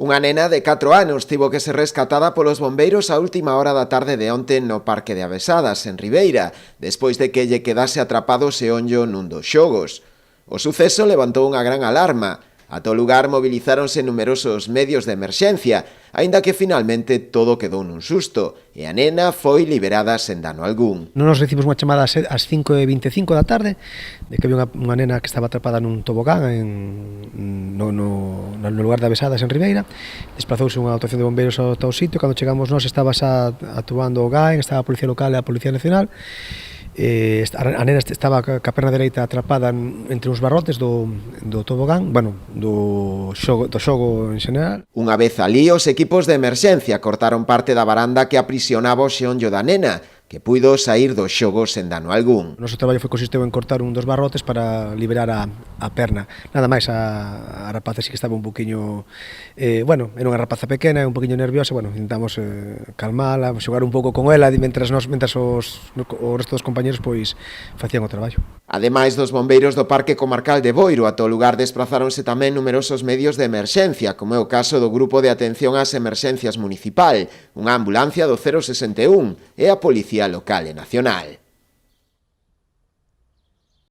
Unha nena de 4 anos tivo que ser rescatada polos bombeiros a última hora da tarde de onte no Parque de Avesadas, en Ribeira, despois de que lle quedase atrapado o xeonllo nun dos xogos. O suceso levantou unha gran alarma. Ata o lugar movilizáronse numerosos medios de emerxencia, aínda que finalmente todo quedou nun susto, e a nena foi liberada sen dano algún. Non nos recibimos unha chamada ás 5:25 da tarde de que había unha nena que estaba atrapada nun tobogán no lugar de Avesadas, en Ribeira. Desplazouse unha actuación de bombeiros ao sitio. Cando chegamos nós estaba xa actuando o GAEN, estaba a Policía Local e a Policía Nacional. A nena estaba ca perna dereita atrapada entre uns barrotes do tobogán, do xogo en xeral. Unha vez alí, os equipos de emerxencia cortaron parte da baranda que aprisionaba o xeonllo da nena, que puido sair do xogo sen dano algún. O noso traballo consisteu en cortar un dos barrotes para liberar a perna. Nada máis, a rapaza sí que estaba un poquinho... era unha rapaza pequena, un poquinho nerviosa, intentamos calmala, xogar un pouco con ela, mentras o resto dos compañeros facían o traballo. Ademais dos bombeiros do Parque Comarcal de Boiro, ata o lugar desplazáronse tamén numerosos medios de emerxencia, como é o caso do Grupo de Atención ás Emerxencias Municipal, unha ambulancia do 061 e a Policía Local e Nacional.